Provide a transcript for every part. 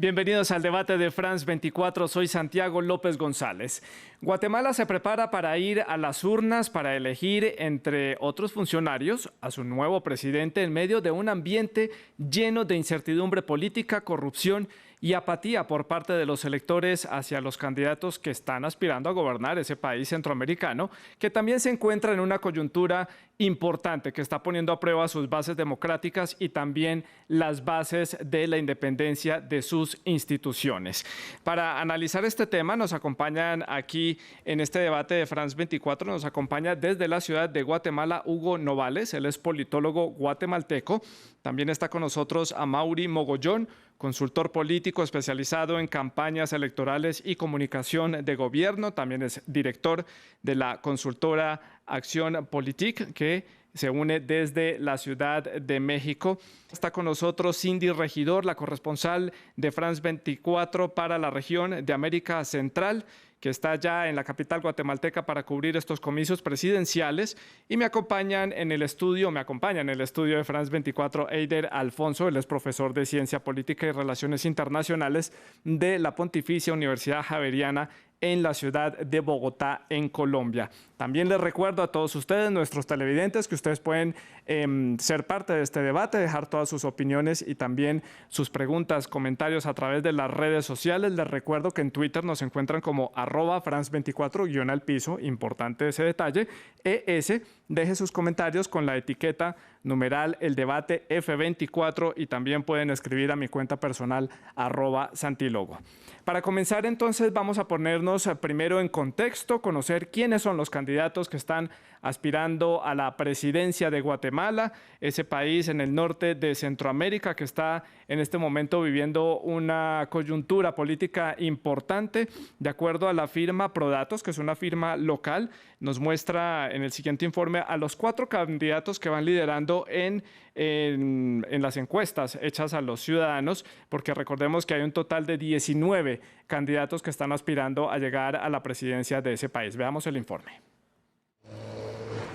Bienvenidos al debate de France 24, soy Santiago López González. Guatemala se prepara para ir a las urnas para elegir, entre otros funcionarios, a su nuevo presidente en medio de un ambiente lleno de incertidumbre política, corrupción y apatía por parte de los electores hacia los candidatos que están aspirando a gobernar ese país centroamericano, que también se encuentra en una coyuntura importante que está poniendo a prueba sus bases democráticas y también las bases de la independencia de sus instituciones. Para analizar este tema nos acompañan aquí en este debate de France 24, nos acompaña desde la ciudad de Guatemala Hugo Novales, él es politólogo guatemalteco. También está con nosotros Amaury Mogollón, consultor político especializado en campañas electorales y comunicación de gobierno. También es director de la consultora Acción Politique, que se une desde la Ciudad de México. Está con nosotros Cindy Regidor, la corresponsal de France 24 para la región de América Central, que está ya en la capital guatemalteca para cubrir estos comicios presidenciales. Y me acompaña en el estudio de France 24 Eider Alfonso, él es profesor de Ciencia Política y Relaciones Internacionales de la Pontificia Universidad Javeriana en la ciudad de Bogotá, en Colombia. También les recuerdo a todos ustedes, nuestros televidentes, que ustedes pueden ser parte de este debate, dejar todas sus opiniones y también sus preguntas, comentarios a través de las redes sociales. Les recuerdo que en Twitter nos encuentran como @France24_al piso, importante ese detalle, ES. Deje sus comentarios con la etiqueta numeral El Debate F24 y también pueden escribir a mi cuenta personal @Santilogo. Para comenzar entonces vamos a ponernos primero en contexto, conocer quiénes son los candidatos que están aspirando a la presidencia de Guatemala, ese país en el norte de Centroamérica que está en este momento viviendo una coyuntura política importante. De acuerdo a la firma Prodatos, que es una firma local, nos muestra en el siguiente informe a los 4 candidatos que van liderando en las encuestas hechas a los ciudadanos, porque recordemos que hay un total de 19 candidatos que están aspirando a llegar a la presidencia de ese país. Veamos el informe.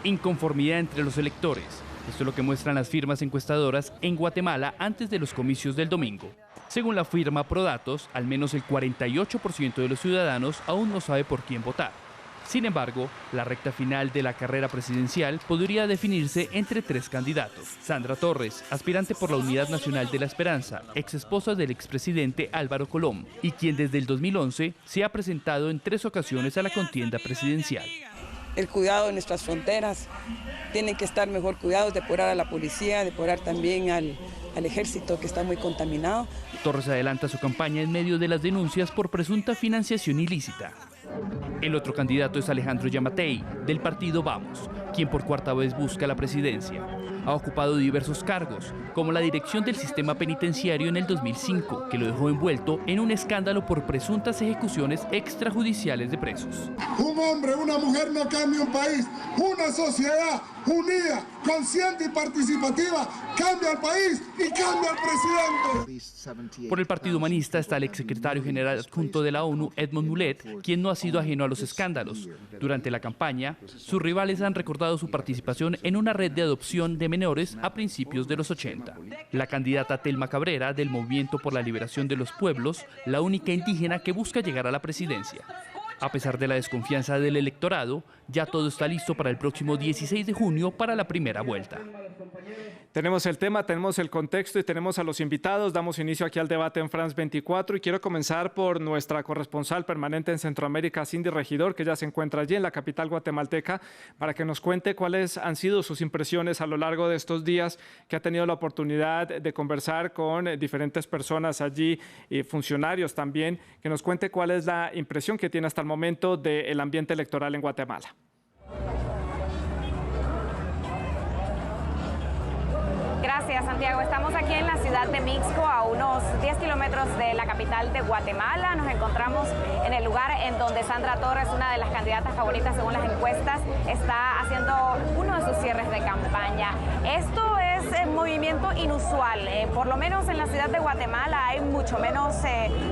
Inconformidad entre los electores. Esto es lo que muestran las firmas encuestadoras en Guatemala antes de los comicios del domingo. Según la firma Prodatos, al menos el 48% de los ciudadanos aún no sabe por quién votar. Sin embargo, la recta final de la carrera presidencial podría definirse entre 3 candidatos. Sandra Torres, aspirante por la Unidad Nacional de la Esperanza, ex esposa del expresidente Álvaro Colom, y quien desde el 2011 se ha presentado en 3 ocasiones a la contienda presidencial. El cuidado de nuestras fronteras, tienen que estar mejor cuidados, depurar a la policía, depurar también al ejército que está muy contaminado. Torres adelanta su campaña en medio de las denuncias por presunta financiación ilícita. El otro candidato es Alejandro Yamatei, del partido Vamos, quien por 4ª vez busca la presidencia. Ha ocupado diversos cargos, como la dirección del sistema penitenciario en el 2005, que lo dejó envuelto en un escándalo por presuntas ejecuciones extrajudiciales de presos. Un hombre, una mujer no cambia un país, una sociedad unida, consciente y participativa cambia el país y cambia el presidente. Por el Partido Humanista está el exsecretario general adjunto de la ONU, Edmond Mulet, quien no ha sido ajeno a los escándalos. Durante la campaña, sus rivales han recordado su participación en una red de adopción de menores a principios de los 80. La candidata Telma Cabrera, del Movimiento por la Liberación de los Pueblos, la única indígena que busca llegar a la presidencia. A pesar de la desconfianza del electorado, ya todo está listo para el próximo 16 de junio para la primera vuelta. Tenemos el tema, tenemos el contexto y tenemos a los invitados. Damos inicio aquí al debate en France 24 y quiero comenzar por nuestra corresponsal permanente en Centroamérica, Cindy Regidor, que ya se encuentra allí en la capital guatemalteca, para que nos cuente cuáles han sido sus impresiones a lo largo de estos días que ha tenido la oportunidad de conversar con diferentes personas allí, funcionarios también, que nos cuente cuál es la impresión que tiene hasta el momento del ambiente electoral en Guatemala. Gracias, Santiago. Estamos aquí en la ciudad de Mixco, a unos 10 kilómetros de la capital de Guatemala. Nos encontramos en el lugar en donde Sandra Torres, una de las candidatas favoritas según las encuestas, está haciendo uno de sus cierres de campaña. Esto es un movimiento inusual. Por lo menos en la ciudad de Guatemala hay mucho menos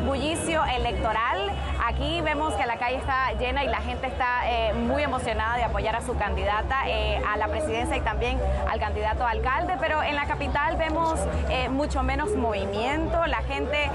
bullicio electoral. Aquí vemos que la calle está llena y la gente está muy emocionada de apoyar a su candidata a la presidencia y también al candidato a alcalde, pero en la capital vemos mucho menos movimiento. La gente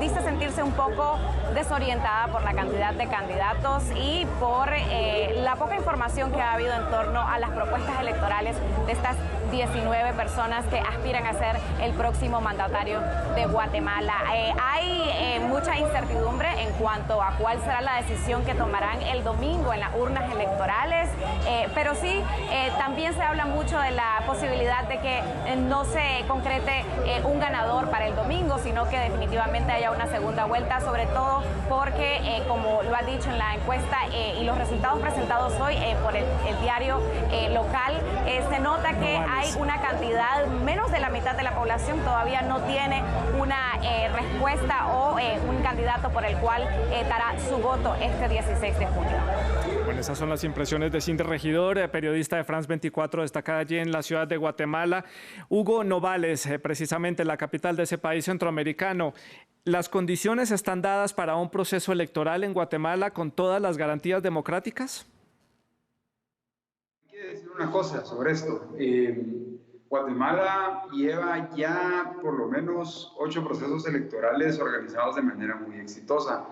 dice sentirse un poco desorientada por la cantidad de candidatos y por la poca información que ha habido en torno a las propuestas electorales de estas 19 personas que aspiran a ser el próximo mandatario de Guatemala. Hay mucha incertidumbre en cuanto a cuál será la decisión que tomarán el domingo en las urnas electorales, pero sí, también se habla mucho de la posibilidad de que no se concrete un ganador para el domingo, sino que definitivamente haya una segunda vuelta, sobre todo porque, como lo ha dicho en la encuesta y los resultados presentados hoy por el diario local, se nota que hay una cantidad, menos de la mitad de la población todavía no tiene una respuesta o un candidato por el cual dará su voto este 16 de junio. Bueno, esas son las impresiones de Cindy Regidor, periodista de France 24, destacada allí en la ciudad de Guatemala. Hugo Novales, precisamente en la capital de ese país centroamericano. ¿Las condiciones están dadas para un proceso electoral en Guatemala con todas las garantías democráticas? Hay que decir una cosa sobre esto. Guatemala lleva ya por lo menos 8 procesos electorales organizados de manera muy exitosa.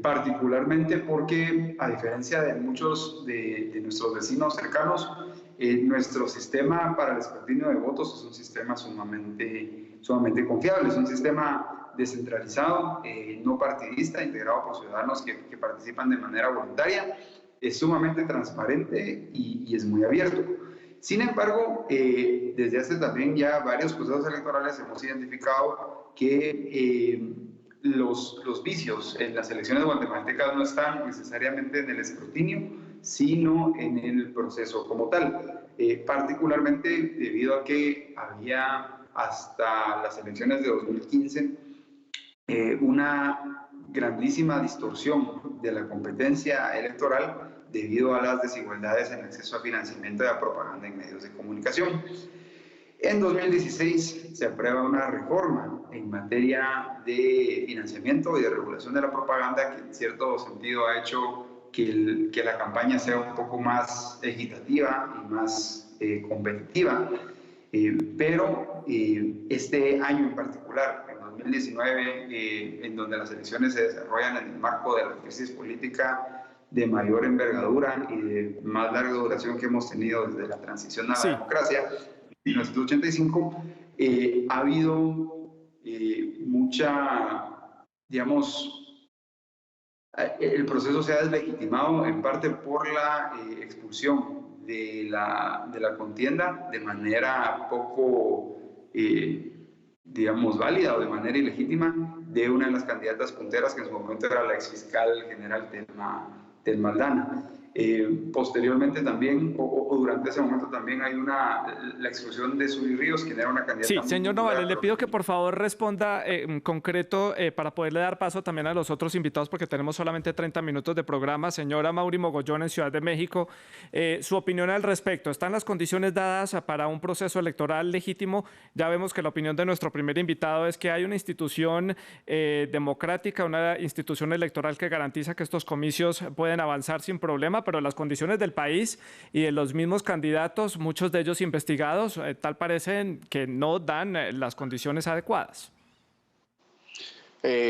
Particularmente porque, a diferencia de muchos de nuestros vecinos cercanos, nuestro sistema para el escrutinio de votos es un sistema sumamente confiable, es un sistema descentralizado, no partidista, integrado por ciudadanos que participan de manera voluntaria, es sumamente transparente y es muy abierto. Sin embargo, desde hace también ya varios procesos electorales hemos identificado que los vicios en las elecciones guatemaltecas no están necesariamente en el escrutinio, sino en el proceso como tal. Particularmente debido a que había hasta las elecciones de 2015 una grandísima distorsión de la competencia electoral debido a las desigualdades en acceso a financiamiento de la propaganda en medios de comunicación. En 2016 se aprueba una reforma en materia de financiamiento y de regulación de la propaganda que en cierto sentido ha hecho que la campaña sea un poco más equitativa y más competitiva. Pero este año en particular, en 2019, en donde las elecciones se desarrollan en el marco de la crisis política de mayor envergadura y de más larga duración que hemos tenido desde la transición a la democracia, en 1985, ha habido el proceso se ha deslegitimado en parte por la expulsión de la contienda de manera poco, válida o de manera ilegítima de una de las candidatas punteras que en su momento era la exfiscal general Telma Aldana. Posteriormente también, o durante ese momento también hay la exclusión de Zuy Ríos, quien era una candidata... Sí, señor Novales, le pido que por favor responda en concreto para poderle dar paso también a los otros invitados porque tenemos solamente 30 minutos de programa. Señora Mauri Mogollón en Ciudad de México, su opinión al respecto. ¿Están las condiciones dadas para un proceso electoral legítimo? Ya vemos que la opinión de nuestro primer invitado es que hay una institución democrática, una institución electoral que garantiza que estos comicios pueden avanzar sin problema, pero las condiciones del país y de los mismos candidatos, muchos de ellos investigados, tal parecen que no dan las condiciones adecuadas.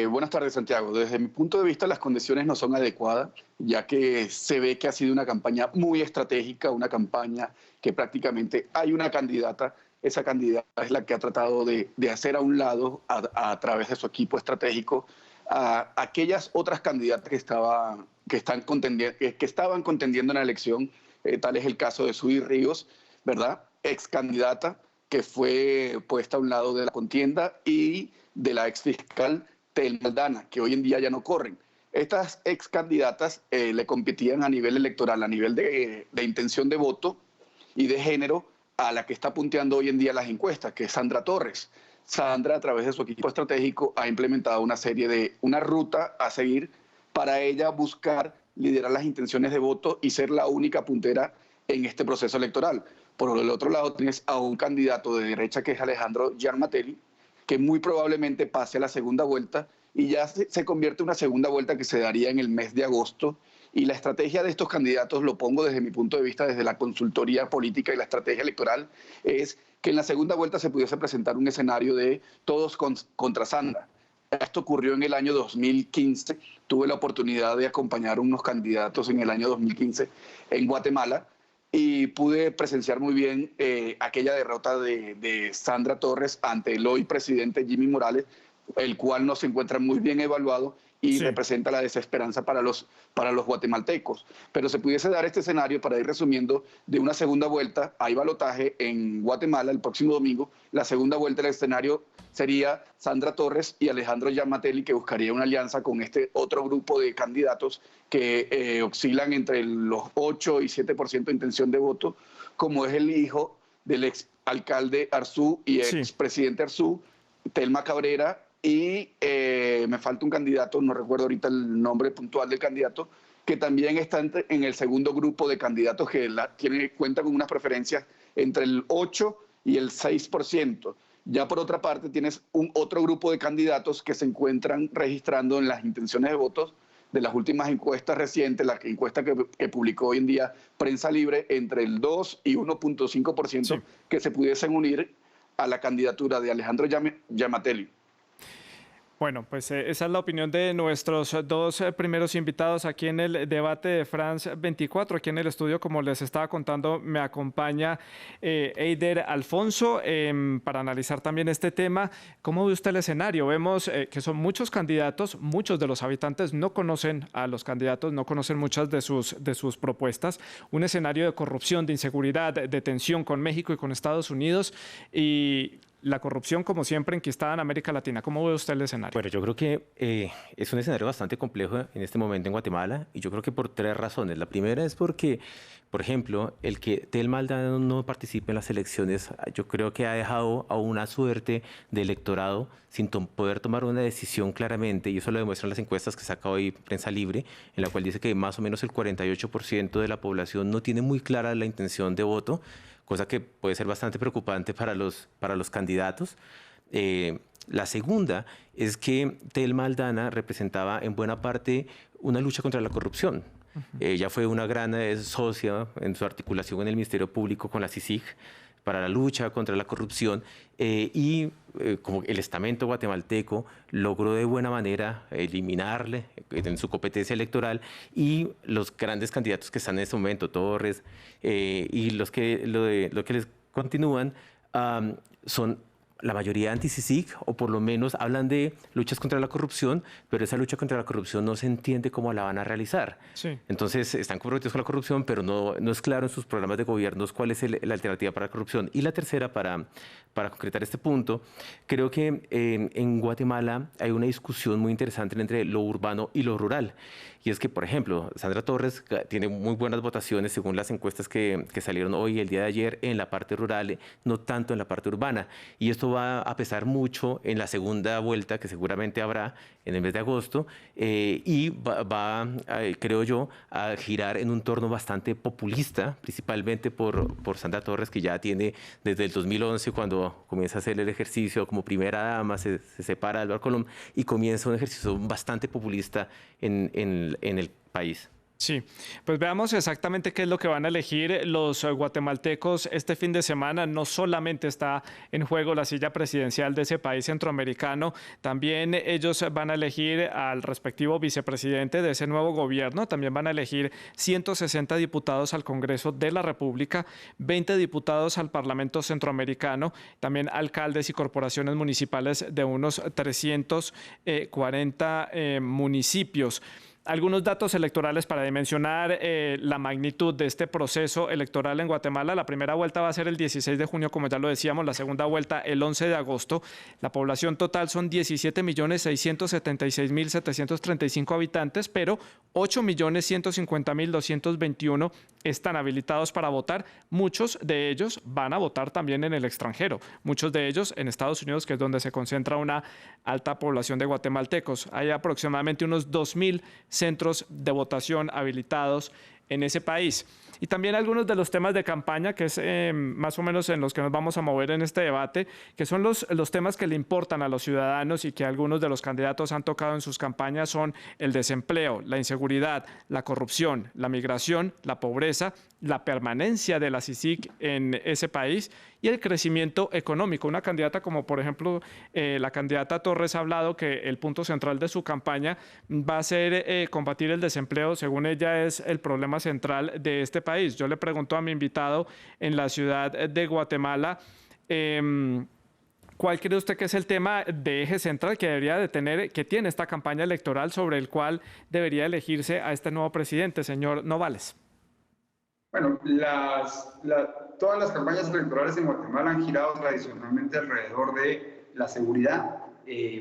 Buenas tardes, Santiago. Desde mi punto de vista, las condiciones no son adecuadas, ya que se ve que ha sido una campaña muy estratégica, una campaña que prácticamente hay una candidata. Esa candidata es la que ha tratado de hacer a un lado, a través de su equipo estratégico, a aquellas otras candidatas que estaban contendiendo en la elección. Tal es el caso de Zuy Ríos, ¿verdad? Ex candidata que fue puesta a un lado de la contienda, y de la ex fiscal Telma Aldana, que hoy en día ya no corren. Estas ex candidatas le competían a nivel electoral, a nivel de intención de voto y de género, a la que está punteando hoy en día las encuestas, que es Sandra Torres. Sandra, a través de su equipo estratégico, ha implementado una ruta a seguir para ella buscar liderar las intenciones de voto y ser la única puntera en este proceso electoral. Por el otro lado, tienes a un candidato de derecha que es Alejandro Gianmatelli, que muy probablemente pase a la segunda vuelta y ya se convierte en una segunda vuelta que se daría en el mes de agosto. Y la estrategia de estos candidatos, lo pongo desde mi punto de vista, desde la consultoría política y la estrategia electoral, es que en la segunda vuelta se pudiese presentar un escenario de todos contra Sandra. Esto ocurrió en el año 2015. Tuve la oportunidad de acompañar a unos candidatos en el año 2015 en Guatemala y pude presenciar muy bien aquella derrota de Sandra Torres ante el hoy presidente Jimmy Morales, el cual no se encuentra muy bien evaluado y representa la desesperanza para los guatemaltecos. Pero se pudiese dar este escenario, para ir resumiendo, de una segunda vuelta. Hay balotaje en Guatemala el próximo domingo. La segunda vuelta del escenario sería Sandra Torres y Alejandro Giammattei, que buscaría una alianza con este otro grupo de candidatos que oscilan entre los 8 y 7% de intención de voto, como es el hijo del exalcalde Arzú y expresidente Arzú, Telma Cabrera, y me falta un candidato, no recuerdo ahorita el nombre puntual del candidato, que también está en el segundo grupo de candidatos que cuenta con unas preferencias entre el 8 y el 6%. Ya por otra parte tienes otro grupo de candidatos que se encuentran registrando en las intenciones de votos de las últimas encuestas recientes, la encuesta que publicó hoy en día Prensa Libre, entre el 2 y 1.5%, que se pudiesen unir a la candidatura de Alejandro Giammattei. Bueno, pues esa es la opinión de nuestros dos primeros invitados aquí en el debate de France 24. Aquí en el estudio, como les estaba contando, me acompaña Eider Alfonso para analizar también este tema. ¿Cómo ve usted el escenario? Vemos que son muchos candidatos, muchos de los habitantes no conocen a los candidatos, no conocen muchas de sus propuestas. Un escenario de corrupción, de inseguridad, de tensión con México y con Estados Unidos, y la corrupción, como siempre, enquistada en América Latina. ¿Cómo ve usted el escenario? Bueno, yo creo que es un escenario bastante complejo en este momento en Guatemala, y yo creo que por 3 razones. La primera es porque, por ejemplo, el que Telma Aldana no participe en las elecciones, yo creo que ha dejado a una suerte de electorado sin poder tomar una decisión claramente, y eso lo demuestran las encuestas que saca hoy Prensa Libre, en la cual dice que más o menos el 48% de la población no tiene muy clara la intención de voto, cosa que puede ser bastante preocupante para los candidatos. La segunda es que Telma Aldana representaba en buena parte una lucha contra la corrupción. Ella fue una gran socia en su articulación en el Ministerio Público con la CICIG para la lucha contra la corrupción, como el estamento guatemalteco logró de buena manera eliminarle en su competencia electoral, y los grandes candidatos que están en este momento, Torres, y lo que les continúan, son la mayoría anti-CICIG, o por lo menos hablan de luchas contra la corrupción, pero esa lucha contra la corrupción no se entiende cómo la van a realizar. Entonces están comprometidos con la corrupción, pero no es claro en sus programas de gobiernos cuál es la alternativa para la corrupción. Y la tercera, para concretar este punto, creo que en Guatemala hay una discusión muy interesante entre lo urbano y lo rural. Y es que, por ejemplo, Sandra Torres tiene muy buenas votaciones según las encuestas que salieron hoy y el día de ayer en la parte rural, no tanto en la parte urbana. Y esto va a pesar mucho en la segunda vuelta, que seguramente habrá en el mes de agosto, y va creo yo, a girar en un torno bastante populista, principalmente por Sandra Torres, que ya tiene desde el 2011, cuando comienza a hacer el ejercicio como primera dama, se separa de Álvaro Colom y comienza un ejercicio bastante populista en el país. Sí, pues veamos exactamente qué es lo que van a elegir los guatemaltecos este fin de semana. No solamente está en juego la silla presidencial de ese país centroamericano, también ellos van a elegir al respectivo vicepresidente de ese nuevo gobierno, también van a elegir 160 diputados al Congreso de la República, 20 diputados al Parlamento Centroamericano, también alcaldes y corporaciones municipales de unos 340 municipios. Algunos datos electorales para dimensionar la magnitud de este proceso electoral en Guatemala. La primera vuelta va a ser el 16 de junio, como ya lo decíamos, la segunda vuelta el 11 de agosto. La población total son 17.676.735 habitantes, pero 8.150.221 están habilitados para votar. Muchos de ellos van a votar también en el extranjero, muchos de ellos en Estados Unidos, que es donde se concentra una alta población de guatemaltecos. Hay aproximadamente unos 2.000 centros de votación habilitados en ese país. Y también algunos de los temas de campaña, que es más o menos en los que nos vamos a mover en este debate, que son los temas que le importan a los ciudadanos y que algunos de los candidatos han tocado en sus campañas, son el desempleo, la inseguridad, la corrupción, la migración, la pobreza, la permanencia de la CICIG en ese país y el crecimiento económico. Una candidata como, por ejemplo, la candidata Torres ha hablado que el punto central de su campaña va a ser combatir el desempleo. Según ella, es el problema central de este país. Yo le pregunto a mi invitado en la ciudad de Guatemala, ¿cuál cree usted que es el tema de eje central que debería de tener, que tiene esta campaña electoral sobre el cual debería elegirse a este nuevo presidente, señor Novales? Bueno, todas las campañas electorales en Guatemala han girado tradicionalmente alrededor de la seguridad,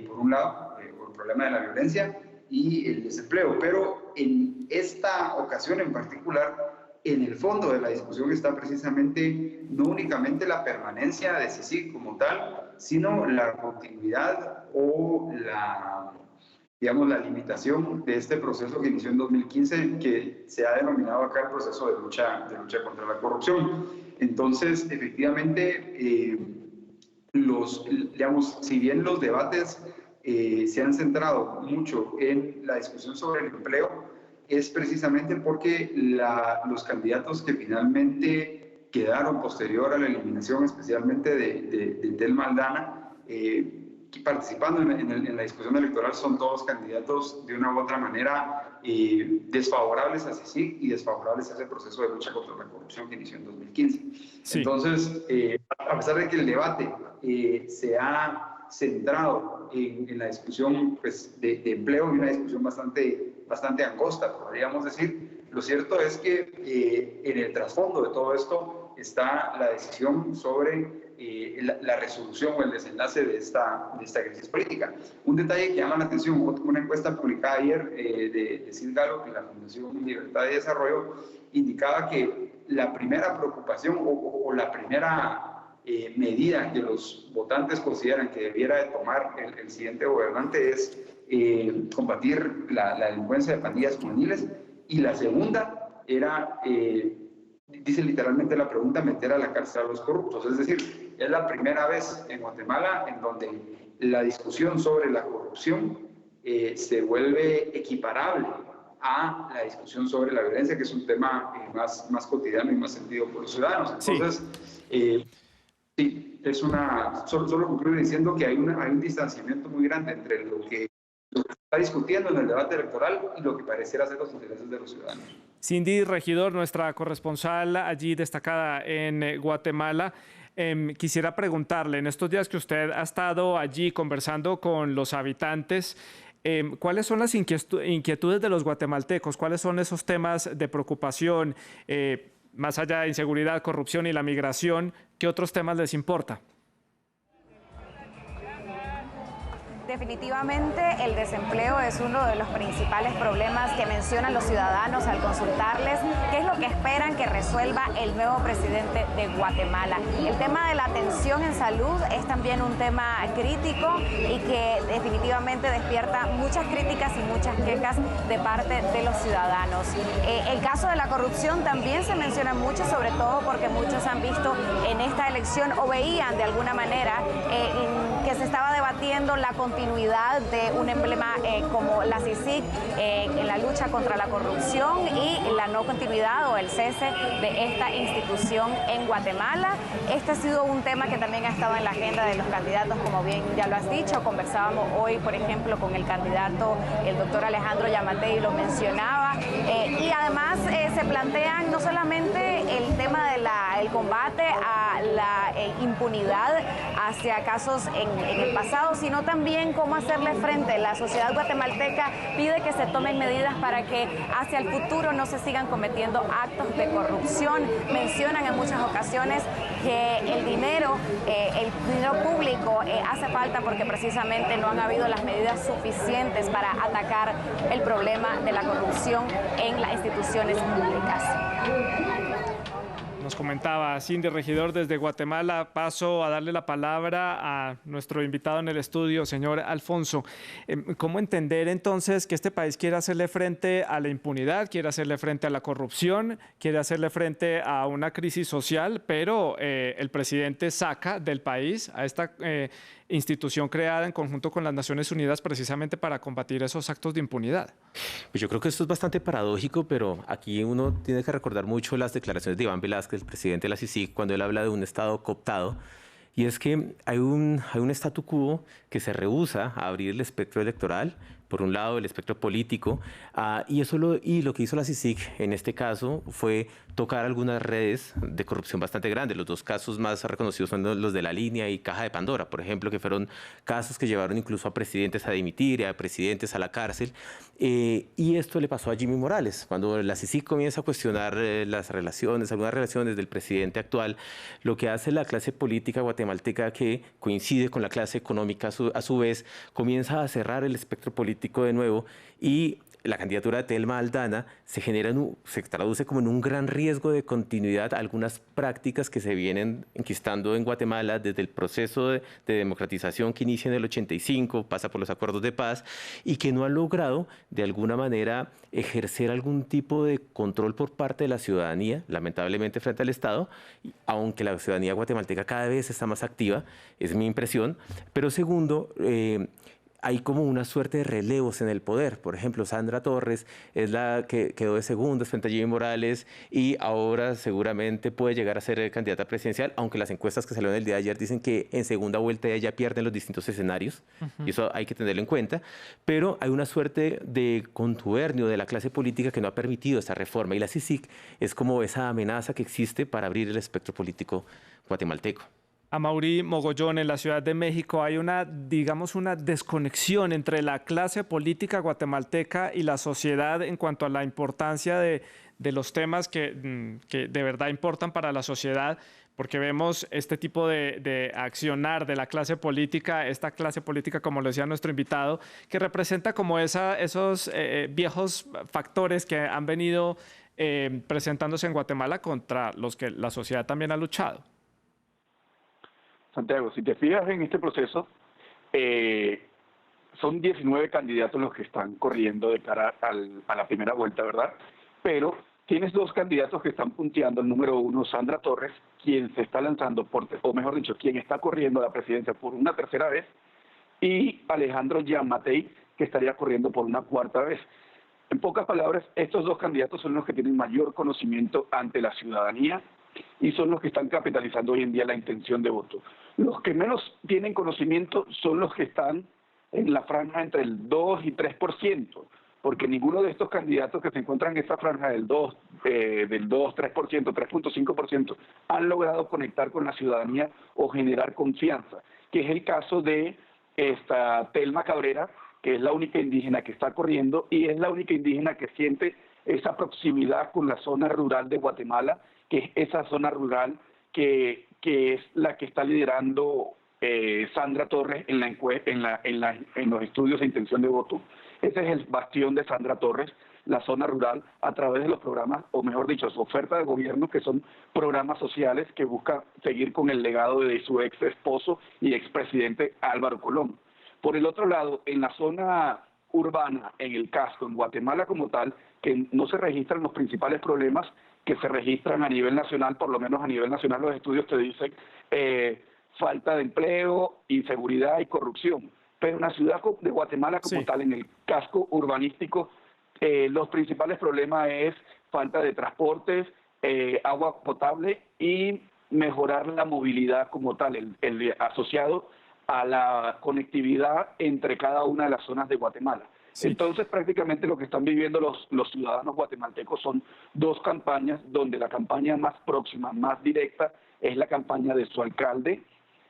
por un lado, por el problema de la violencia y el desempleo. Pero en esta ocasión en particular, en el fondo de la discusión está precisamente no únicamente la permanencia de CICIG como tal, sino la continuidad o la limitación de este proceso que inició en 2015, que se ha denominado acá el proceso de lucha contra la corrupción. Entonces, efectivamente, si bien los debates se han centrado mucho en la discusión sobre el empleo, es precisamente porque los candidatos que finalmente quedaron posterior a la eliminación, especialmente de Telma Aldana, participando en la discusión electoral, son todos candidatos de una u otra manera desfavorables a CICIG y desfavorables a ese proceso de lucha contra la corrupción que inició en 2015. Sí. Entonces, a pesar de que el debate se ha centrado en la discusión pues, de empleo y una discusión bastante angosta, podríamos decir, lo cierto es que en el trasfondo de todo esto está la decisión sobre la resolución o el desenlace de esta crisis política. Un detalle que llama la atención, una encuesta publicada ayer de Sid Gallup y la Fundación Libertad y Desarrollo indicaba que la primera preocupación o la primera medida que los votantes consideran que debiera de tomar el siguiente gobernante es combatir la delincuencia de pandillas juveniles, y la segunda era, dice literalmente la pregunta, meter a la cárcel a los corruptos. Es decir, es la primera vez en Guatemala en donde la discusión sobre la corrupción se vuelve equiparable a la discusión sobre la violencia, que es un tema más cotidiano y más sentido por los ciudadanos. Entonces, sí, solo concluyo diciendo que hay un distanciamiento muy grande entre lo que se está discutiendo en el debate electoral y lo que pareciera ser los intereses de los ciudadanos. Cindy Regidor, nuestra corresponsal allí destacada en Guatemala, quisiera preguntarle, en estos días que usted ha estado allí conversando con los habitantes, ¿cuáles son las inquietudes de los guatemaltecos? ¿Cuáles son esos temas de preocupación, más allá de inseguridad, corrupción y la migración? ¿Qué otros temas les importa? Definitivamente el desempleo es uno de los principales problemas que mencionan los ciudadanos al consultarles qué es lo que esperan que resuelva el nuevo presidente de Guatemala. El tema de la atención en salud es también un tema crítico y que definitivamente despierta muchas críticas y muchas quejas de parte de los ciudadanos. El caso de la corrupción también se menciona mucho, sobre todo porque muchos han visto en esta elección o veían de alguna manera que se estaba debatiendo la continuidad de un emblema como la CICIG en la lucha contra la corrupción y la no continuidad o el cese de esta institución en Guatemala. Este ha sido un tema que también ha estado en la agenda de los candidatos, como bien ya lo has dicho. Conversábamos hoy, por ejemplo, con el candidato, el doctor Alejandro Yamatei, lo mencionaba. Y además se plantean no solamente el tema del combate a la impunidad hacia casos en el pasado, sino también cómo hacerle frente. La sociedad guatemalteca pide que se tomen medidas para que hacia el futuro no se sigan cometiendo actos de corrupción. Mencionan en muchas ocasiones que el dinero público hace falta porque precisamente no han habido las medidas suficientes para atacar el problema de la corrupción en las instituciones públicas. Nos comentaba Cindy Regidor desde Guatemala. Paso a darle la palabra a nuestro invitado en el estudio, señor Alfonso. ¿Cómo entender entonces que este país quiere hacerle frente a la impunidad, quiere hacerle frente a la corrupción, quiere hacerle frente a una crisis social, pero el presidente saca del país a esta institución creada en conjunto con las Naciones Unidas precisamente para combatir esos actos de impunidad? Pues yo creo que esto es bastante paradójico, pero aquí uno tiene que recordar mucho las declaraciones de Iván Velázquez, el presidente de la CICIG, cuando él habla de un Estado cooptado. Y es que hay un statu quo que se rehúsa a abrir el espectro electoral, por un lado el espectro político, y lo que hizo la CICIG en este caso fue tocar algunas redes de corrupción bastante grandes. Los dos casos más reconocidos son los de La Línea y Caja de Pandora, por ejemplo, que fueron casos que llevaron incluso a presidentes a dimitir, a presidentes a la cárcel. Y esto le pasó a Jimmy Morales. Cuando la CICIG comienza a cuestionar algunas relaciones del presidente actual, lo que hace la clase política guatemalteca, que coincide con la clase económica a su vez, comienza a cerrar el espectro político de nuevo, y la candidatura de Thelma Aldana se traduce como en un gran riesgo de continuidad a algunas prácticas que se vienen enquistando en Guatemala desde el proceso de democratización que inicia en el 85, pasa por los acuerdos de paz, y que no ha logrado de alguna manera ejercer algún tipo de control por parte de la ciudadanía, lamentablemente frente al Estado, aunque la ciudadanía guatemalteca cada vez está más activa, es mi impresión. Pero segundo, hay como una suerte de relevos en el poder. Por ejemplo, Sandra Torres es la que quedó de segundas frente a Jimmy Morales y ahora seguramente puede llegar a ser candidata presidencial, aunque las encuestas que salieron el día de ayer dicen que en segunda vuelta ella pierde en los distintos escenarios, y eso hay que tenerlo en cuenta. Pero hay una suerte de contubernio de la clase política que no ha permitido esta reforma, y la CICIG es como esa amenaza que existe para abrir el espectro político guatemalteco. Amaury Mogollón, en la Ciudad de México hay una desconexión entre la clase política guatemalteca y la sociedad en cuanto a la importancia de los temas que de verdad importan para la sociedad, porque vemos este tipo de accionar de la clase política, esta clase política, como lo decía nuestro invitado, que representa como esos viejos factores que han venido presentándose en Guatemala contra los que la sociedad también ha luchado. Santiago, si te fijas en este proceso, son 19 candidatos los que están corriendo de cara a la primera vuelta, ¿verdad? Pero tienes dos candidatos que están punteando. El número uno, Sandra Torres, quien se está lanzando, o mejor dicho, quien está corriendo a la presidencia por una tercera vez, y Alejandro Giammattei, que estaría corriendo por una cuarta vez. En pocas palabras, estos dos candidatos son los que tienen mayor conocimiento ante la ciudadanía y son los que están capitalizando hoy en día la intención de voto. Los que menos tienen conocimiento son los que están en la franja entre el 2 y 3%, porque ninguno de estos candidatos que se encuentran en esta franja del 2, 3%, 3.5%, han logrado conectar con la ciudadanía o generar confianza, que es el caso de esta Thelma Cabrera, que es la única indígena que está corriendo y es la única indígena que siente esa proximidad con la zona rural de Guatemala, que es esa zona rural que es la que está liderando Sandra Torres en los estudios de intención de voto. Ese es el bastión de Sandra Torres, la zona rural, a través de los programas, o mejor dicho, su oferta de gobierno, que son programas sociales que buscan seguir con el legado de su ex esposo y expresidente Álvaro Colón. Por el otro lado, en la zona urbana, en el casco, en Guatemala como tal, que no se registran los principales problemas que se registran a nivel nacional, por lo menos a nivel nacional los estudios te dicen falta de empleo, inseguridad y corrupción. Pero en la ciudad de Guatemala como tal, en el casco urbanístico, los principales problemas es falta de transportes, agua potable y mejorar la movilidad como tal, el asociado a la conectividad entre cada una de las zonas de Guatemala. Sí. Entonces, prácticamente lo que están viviendo los ciudadanos guatemaltecos son dos campañas, donde la campaña más próxima, más directa, es la campaña de su alcalde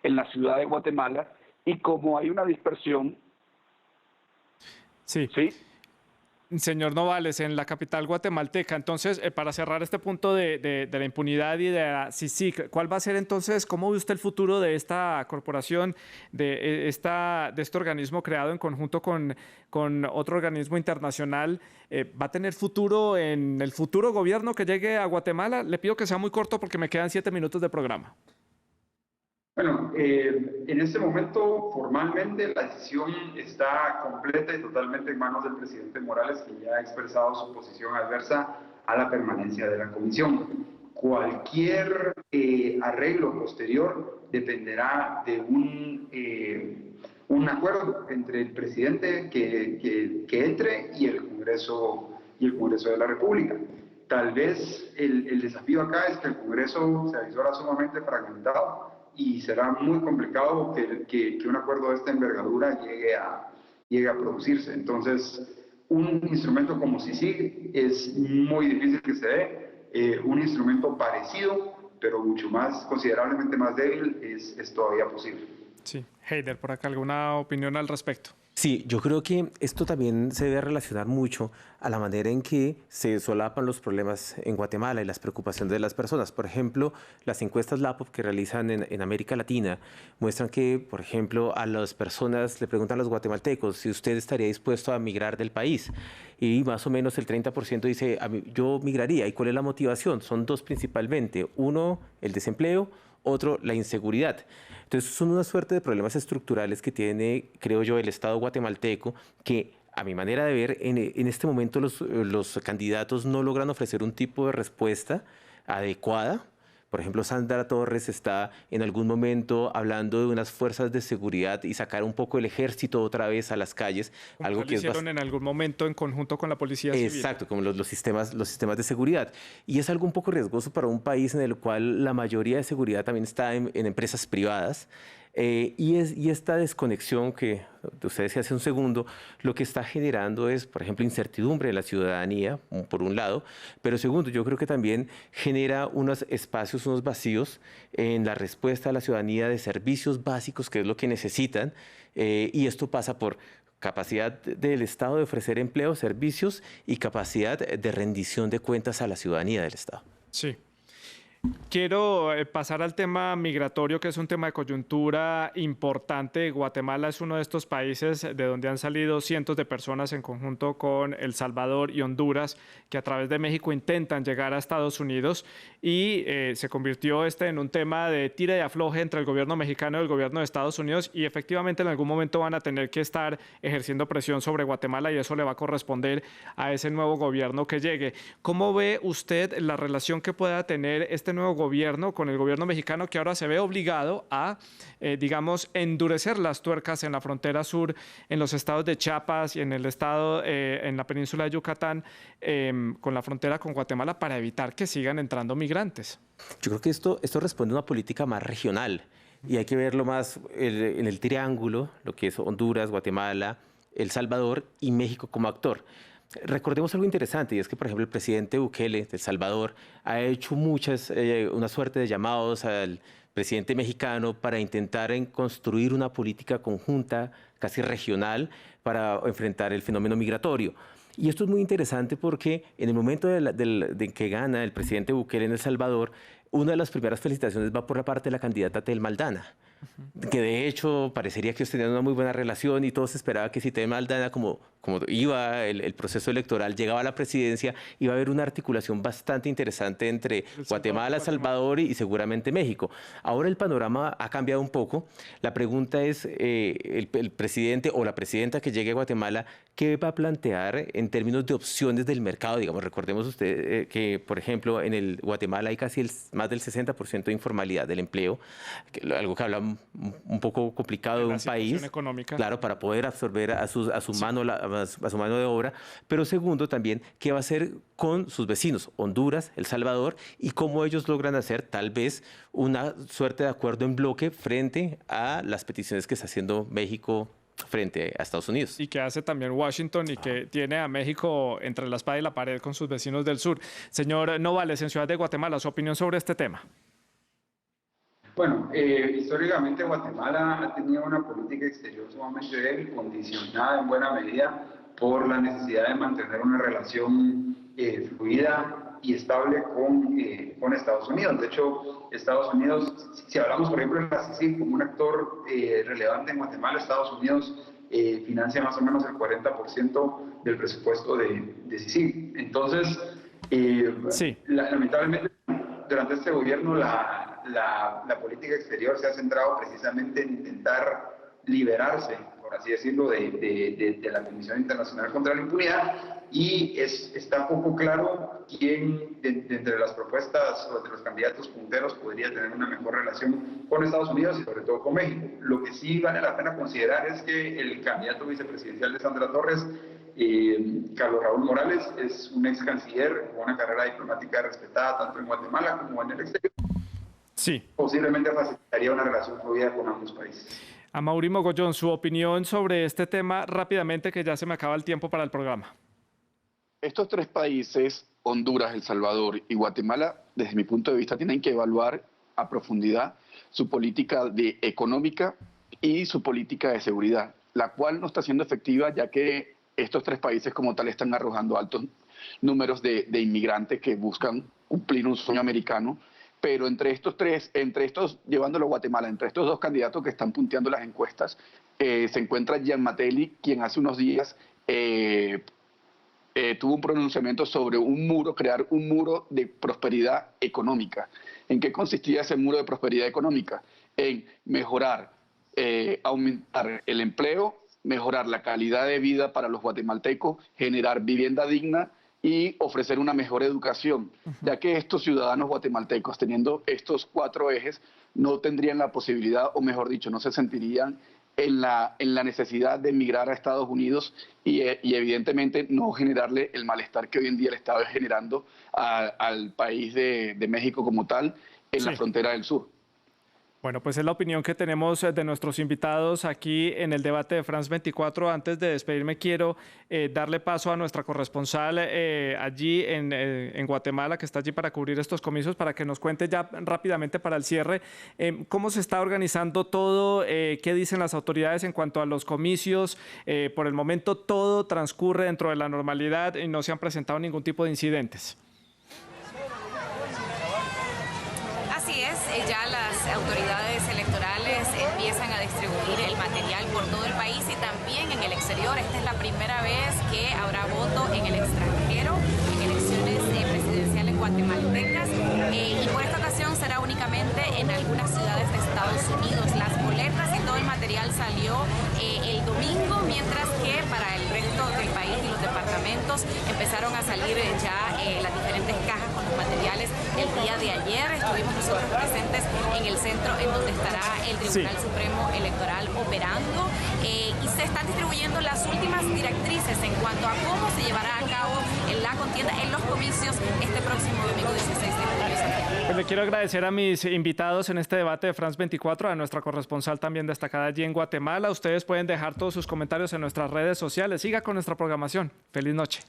en la ciudad de Guatemala, y como hay una dispersión... Sí. Señor Novales, en la capital guatemalteca. Entonces, para cerrar este punto de la impunidad y de la CICIG, ¿cuál va a ser entonces, cómo ve usted el futuro de esta corporación, de este organismo creado en conjunto con otro organismo internacional? ¿Va a tener futuro en el futuro gobierno que llegue a Guatemala? Le pido que sea muy corto porque me quedan 7 minutos de programa. Bueno, en este momento formalmente la decisión está completa y totalmente en manos del presidente Morales, que ya ha expresado su posición adversa a la permanencia de la comisión. Cualquier arreglo posterior dependerá de un acuerdo entre el presidente que entre y el Congreso de la República. Tal vez el desafío acá es que el Congreso se avisora sumamente fragmentado y será muy complicado que un acuerdo de esta envergadura llegue a producirse. Entonces, un instrumento como CICIG es muy difícil que se dé. Un instrumento parecido, pero mucho más, considerablemente más débil, es todavía posible. Sí. Heider, por acá, ¿alguna opinión al respecto? Sí, yo creo que esto también se debe relacionar mucho a la manera en que se solapan los problemas en Guatemala y las preocupaciones de las personas. Por ejemplo, las encuestas LAPOP que realizan en América Latina muestran que, por ejemplo, a las personas le preguntan a los guatemaltecos si usted estaría dispuesto a migrar del país. Y más o menos el 30% dice, yo migraría. ¿Y cuál es la motivación? Son dos principalmente. Uno, el desempleo. Otro, la inseguridad. Entonces, son una suerte de problemas estructurales que tiene, creo yo, el Estado guatemalteco, que a mi manera de ver, en este momento los candidatos no logran ofrecer un tipo de respuesta adecuada. Por ejemplo, Sandra Torres está en algún momento hablando de unas fuerzas de seguridad y sacar un poco el ejército otra vez a las calles. Algo que hicieron en algún momento en conjunto con la Policía Civil. Exacto, como los sistemas de seguridad. Y es algo un poco riesgoso para un país en el cual la mayoría de seguridad también está en empresas privadas. Y esta desconexión que usted decía hace un segundo, lo que está generando es, por ejemplo, incertidumbre en la ciudadanía, por un lado, pero segundo, yo creo que también genera unos espacios, unos vacíos en la respuesta a la ciudadanía de servicios básicos, que es lo que necesitan, y esto pasa por capacidad del Estado de ofrecer empleo, servicios y capacidad de rendición de cuentas a la ciudadanía del Estado. Sí. Quiero pasar al tema migratorio, que es un tema de coyuntura importante. Guatemala es uno de estos países de donde han salido cientos de personas en conjunto con El Salvador y Honduras, que a través de México intentan llegar a Estados Unidos, y se convirtió en un tema de tira y afloje entre el gobierno mexicano y el gobierno de Estados Unidos, y efectivamente en algún momento van a tener que estar ejerciendo presión sobre Guatemala y eso le va a corresponder a ese nuevo gobierno que llegue. ¿Cómo ve usted la relación que pueda tener este nuevo gobierno con el gobierno mexicano, que ahora se ve obligado a, digamos, endurecer las tuercas en la frontera sur, en los estados de Chiapas y en el estado, en la península de Yucatán, con la frontera con Guatemala, para evitar que sigan entrando migrantes? Yo creo que esto responde a una política más regional y hay que verlo más en el triángulo, lo que es Honduras, Guatemala, El Salvador y México como actor. Recordemos algo interesante, y es que, por ejemplo, el presidente Bukele de El Salvador ha hecho una suerte de llamados al presidente mexicano para intentar construir una política conjunta, casi regional, para enfrentar el fenómeno migratorio. Y esto es muy interesante porque en el momento de que gana el presidente Bukele en El Salvador, una de las primeras felicitaciones va por la parte de la candidata Telma Aldana, que de hecho parecería que ellos tenían una muy buena relación y todos esperaban que si Telma Aldana, como iba el proceso electoral, llegaba a la presidencia, iba a haber una articulación bastante interesante entre Guatemala, El Salvador y seguramente México. Ahora el panorama ha cambiado un poco. La pregunta es, el presidente o la presidenta que llegue a Guatemala, ¿qué va a plantear en términos de opciones del mercado? Digamos, recordemos usted que, por ejemplo, en el Guatemala hay casi más del 60% de informalidad del empleo, algo que habla un poco complicado de un país, económica, claro, para poder absorber a su mano de obra, pero segundo también, ¿qué va a hacer con sus vecinos, Honduras, El Salvador, y cómo ellos logran hacer tal vez una suerte de acuerdo en bloque frente a las peticiones que está haciendo México frente a Estados Unidos? Y que hace también Washington y que tiene a México entre la espada y la pared con sus vecinos del sur. Señor Novales, en Ciudad de Guatemala, ¿su opinión sobre este tema? Bueno, históricamente Guatemala ha tenido una política exterior sumamente débil, condicionada en buena medida por la necesidad de mantener una relación fluida y estable con Estados Unidos. De hecho, Estados Unidos, si hablamos por ejemplo de la CICIG como un actor relevante en Guatemala, Estados Unidos financia más o menos el 40% del presupuesto de CICIG. Entonces, lamentablemente, durante este gobierno la política exterior se ha centrado precisamente en intentar liberarse, por así decirlo, de la Comisión Internacional contra la Impunidad, y está poco claro quién entre las propuestas o entre los candidatos punteros podría tener una mejor relación con Estados Unidos y sobre todo con México. Lo que sí vale la pena considerar es que el candidato vicepresidencial de Sandra Torres, Carlos Raúl Morales, es un ex canciller con una carrera diplomática respetada tanto en Guatemala como en el exterior. Sí. Posiblemente facilitaría una relación fluida con ambos países. Amaury Mogollón, su opinión sobre este tema rápidamente, que ya se me acaba el tiempo para el programa. Estos tres países, Honduras, El Salvador y Guatemala, desde mi punto de vista, tienen que evaluar a profundidad su política económica y su política de seguridad, la cual no está siendo efectiva, ya que estos tres países como tal están arrojando altos números de inmigrantes que buscan cumplir un sueño americano. Pero entre estos, llevándolo a Guatemala, entre estos dos candidatos que están punteando las encuestas, se encuentra Gian Mattelli, quien hace unos días tuvo un pronunciamiento sobre crear un muro de prosperidad económica. ¿En qué consistía ese muro de prosperidad económica? En mejorar, aumentar el empleo, mejorar la calidad de vida para los guatemaltecos, generar vivienda digna y ofrecer una mejor educación, ya que estos ciudadanos guatemaltecos, teniendo estos cuatro ejes, no tendrían la posibilidad, o mejor dicho, no se sentirían en la necesidad de emigrar a Estados Unidos y evidentemente no generarle el malestar que hoy en día el Estado está generando al país de México como tal, en la frontera del sur. Bueno, pues es la opinión que tenemos de nuestros invitados aquí en el debate de France 24. Antes de despedirme, quiero darle paso a nuestra corresponsal allí en Guatemala, que está allí para cubrir estos comicios, para que nos cuente ya rápidamente para el cierre cómo se está organizando todo, qué dicen las autoridades en cuanto a los comicios. Por el momento todo transcurre dentro de la normalidad y no se han presentado ningún tipo de incidentes. Ya las autoridades electorales empiezan a distribuir el material por todo el país y también en el exterior. Esta es la primera vez que habrá voto en el extranjero en elecciones presidenciales guatemaltecas y por esta ocasión será únicamente en algunas ciudades de Estados Unidos. Las boletas y todo el material salió el domingo, mientras que para el resto del país y los departamentos empezaron a salir ya las diferentes cajas con los materiales el día de ayer. Estuvimos nosotros presentes en el centro en donde estará el Tribunal Supremo Electoral operando y se están distribuyendo las últimas directrices en cuanto a cómo se llevará a cabo la contienda en los comicios este próximo domingo 16 de julio. Pues le quiero agradecer a mis invitados en este debate de France 24, a nuestra corresponsal también destacada allí en Guatemala. Ustedes pueden dejar todos sus comentarios en nuestras redes sociales. Siga con nuestra programación. Feliz noche.